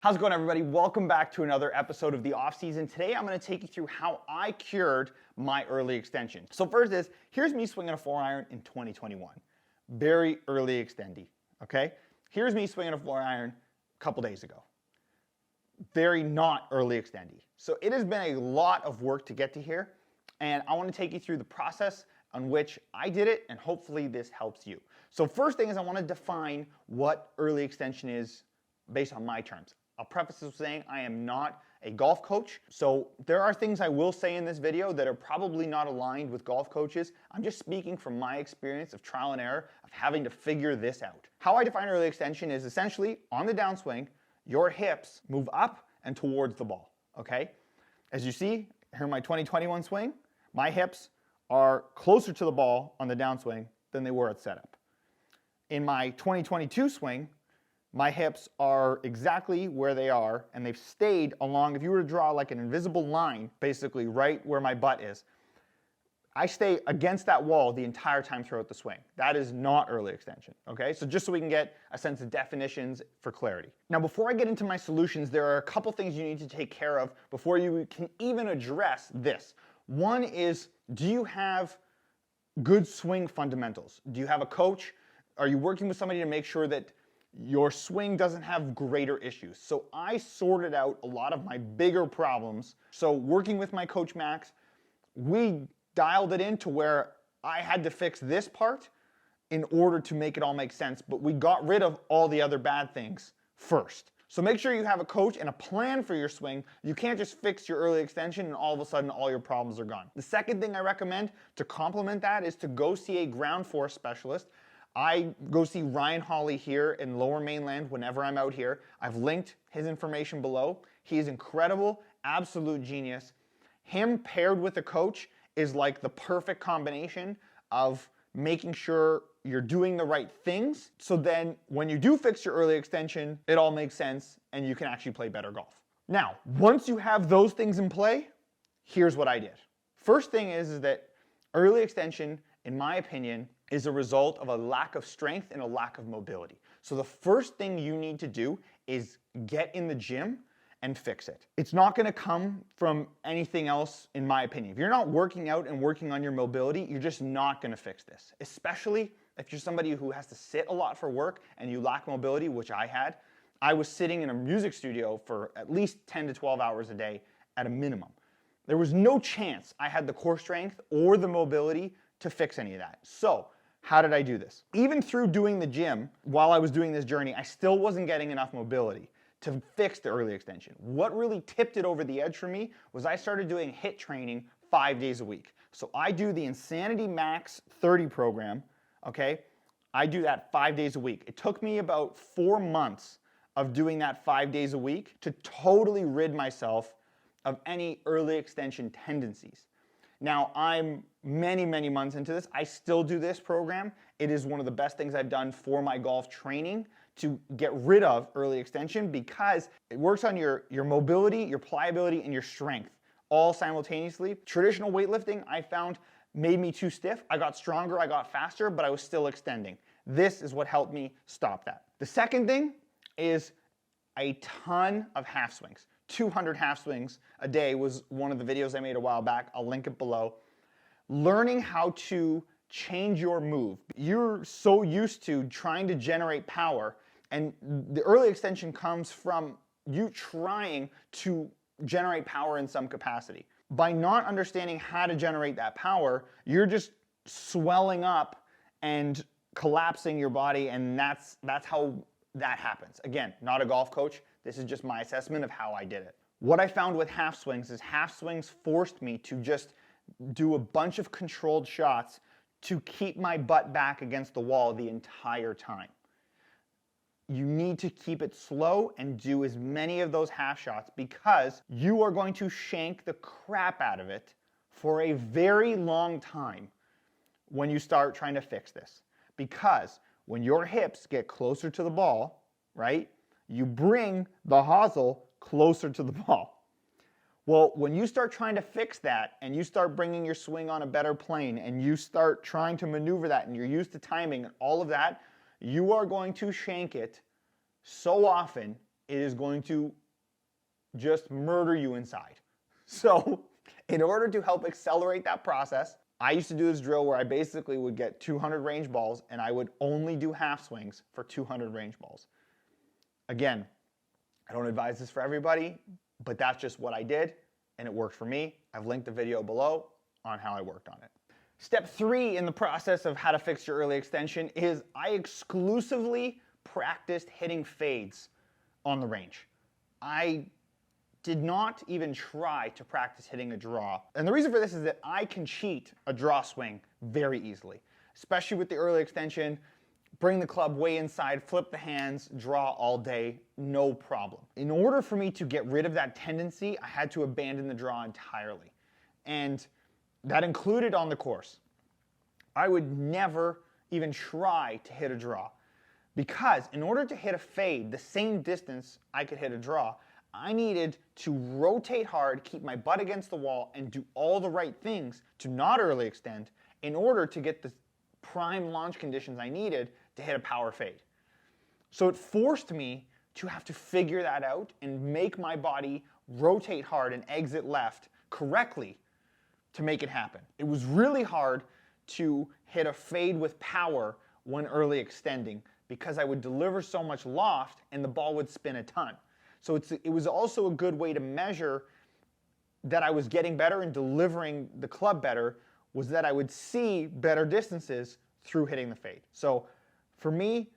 How's it going, everybody? Welcome back to another episode of the off season. Today I'm going to take you through how I cured my early extension. So first is, here's me swinging a 4-iron in 2021. Very early extendy, okay? Here's me swinging a 4-iron a couple days ago. Very not early extendy. So it has been a lot of work to get to here, and I want to take you through the process on which I did it, and hopefully this helps you. So first thing is I want to define what early extension is based on my terms. I'll preface this with saying I am not a golf coach, so there are things I will say in this video that are probably not aligned with golf coaches. I'm just speaking from my experience of trial and error of having to figure this out. How I define early extension is essentially on the downswing, your hips move up and towards the ball, okay? As you see, here in my 2021 swing, my hips are closer to the ball on the downswing than they were at setup. In my 2022 swing, my hips are exactly where they are, and they've stayed along. If you were to draw like an invisible line, basically right where my butt is, I stay against that wall the entire time throughout the swing. That is not early extension, okay? So just so we can get a sense of definitions for clarity. Now, before I get into my solutions, there are a couple things you need to take care of before you can even address this. One is, do you have good swing fundamentals? Do you have a coach? Are you working with somebody to make sure that your swing doesn't have greater issues? So I sorted out a lot of my bigger problems. So working with my coach Max, we dialed it in to where I had to fix this part in order to make it all make sense, but we got rid of all the other bad things first. So make sure you have a coach and a plan for your swing. You can't just fix your early extension and all of a sudden all your problems are gone. The second thing I recommend to complement that is to go see a ground force specialist. I go see Ryan Holley here in Lower Mainland whenever I'm out here. I've linked his information below. He is incredible, absolute genius. Him paired with a coach is like the perfect combination of making sure you're doing the right things, so then when you do fix your early extension, it all makes sense and you can actually play better golf. Now, once you have those things in play, here's what I did. First thing is that early extension, in my opinion, is a result of a lack of strength and a lack of mobility. So the first thing you need to do is get in the gym and fix it. It's not gonna come from anything else, in my opinion. If you're not working out and working on your mobility, you're just not gonna fix this. Especially if you're somebody who has to sit a lot for work and you lack mobility, which I had. I was sitting in a music studio for at least 10 to 12 hours a day at a minimum. There was no chance I had the core strength or the mobility to fix any of that. So, how did I do this? Even through doing the gym, while I was doing this journey, I still wasn't getting enough mobility to fix the early extension. What really tipped it over the edge for me was I started doing HIIT training 5 days a week. So I do the Insanity Max 30 program, okay? I do that 5 days a week. It took me about 4 months of doing that 5 days a week to totally rid myself of any early extension tendencies. Now, I'm many, many months into this. I still do this program. It is one of the best things I've done for my golf training to get rid of early extension because it works on your mobility, your pliability, and your strength all simultaneously. Traditional weightlifting, I found, made me too stiff. I got stronger, I got faster, but I was still extending. This is what helped me stop that. The second thing is a ton of half swings. 200 half swings a day was one of the videos I made a while back. I'll link it below. Learning how to change your move. You're so used to trying to generate power, and the early extension comes from you trying to generate power in some capacity. By not understanding how to generate that power, you're just swelling up and collapsing your body, and that's how that happens. Again, not a golf coach. This is just my assessment of how I did it. What I found with half swings is half swings forced me to just do a bunch of controlled shots to keep my butt back against the wall the entire time. You need to keep it slow and do as many of those half shots because you are going to shank the crap out of it for a very long time when you start trying to fix this. Because when your hips get closer to the ball, right, you bring the hosel closer to the ball. Well, when you start trying to fix that and you start bringing your swing on a better plane and you start trying to maneuver that and you're used to timing and all of that, you are going to shank it so often it is going to just murder you inside. So in order to help accelerate that process, I used to do this drill where I basically would get 200 range balls and I would only do half swings for 200 range balls. Again, I don't advise this for everybody, but that's just what I did and it worked for me. I've linked the video below on how I worked on it. Step 3 in the process of how to fix your early extension is I exclusively practiced hitting fades on the range. I did not even try to practice hitting a draw. And the reason for this is that I can cheat a draw swing very easily, especially with the early extension. Bring the club way inside, flip the hands, draw all day, no problem. In order for me to get rid of that tendency, I had to abandon the draw entirely. And that included on the course. I would never even try to hit a draw because in order to hit a fade the same distance I could hit a draw, I needed to rotate hard, keep my butt against the wall, and do all the right things to not early extend in order to get the prime launch conditions I needed to hit a power fade. So it forced me to have to figure that out and make my body rotate hard and exit left correctly to make it happen. It was really hard to hit a fade with power when early extending because I would deliver so much loft and the ball would spin a ton. So it was also a good way to measure that I was getting better and delivering the club better, was that I would see better distances through hitting the fade. So for me,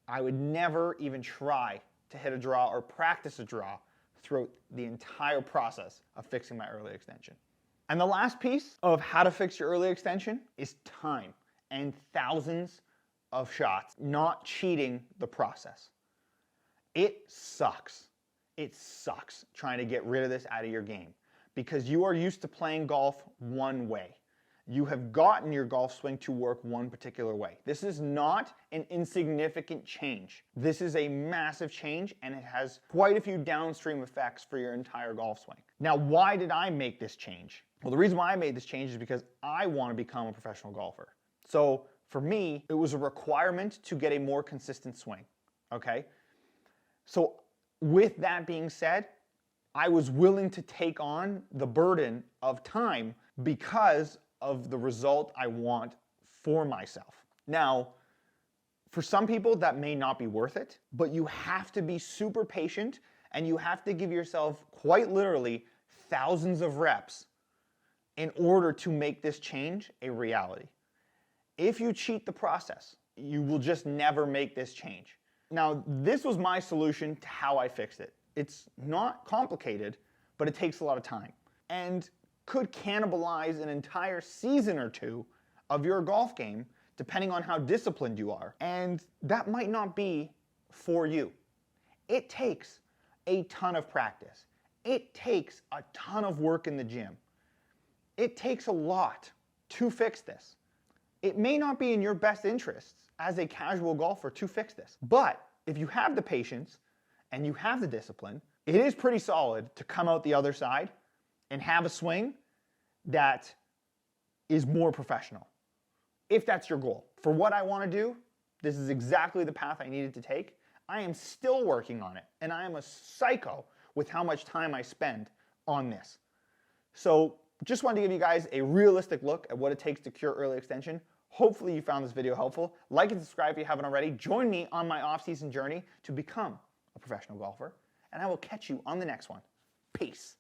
I would never even try to hit a draw or practice a draw throughout the entire process of fixing my early extension. And the last piece of how to fix your early extension is time and thousands of shots, not cheating the process. It sucks. It sucks trying to get rid of this out of your game because you are used to playing golf one way. You have gotten your golf swing to work one particular way. This is not an insignificant change. This is a massive change and it has quite a few downstream effects for your entire golf swing. Now, why did I make this change? Well, the reason why I made this change is because I want to become a professional golfer. So for me, it was a requirement to get a more consistent swing, okay? So with that being said, I was willing to take on the burden of time because of the result I want for myself. Now, for some people that may not be worth it, but you have to be super patient and you have to give yourself quite literally thousands of reps in order to make this change a reality. If you cheat the process, you will just never make this change. Now, this was my solution to how I fixed it. It's not complicated, but it takes a lot of time and could cannibalize an entire season or two of your golf game, depending on how disciplined you are. And that might not be for you. It takes a ton of practice. It takes a ton of work in the gym. It takes a lot to fix this. It may not be in your best interests as a casual golfer to fix this, but if you have the patience and you have the discipline, it is pretty solid to come out the other side and have a swing that is more professional, if that's your goal. For what I want to do, this is exactly the path I needed to take. I am still working on it, and I am a psycho with how much time I spend on this. So just wanted to give you guys a realistic look at what it takes to cure early extension. Hopefully you found this video helpful. Like and subscribe if you haven't already. Join me on my off-season journey to become a professional golfer, and I will catch you on the next one. Peace.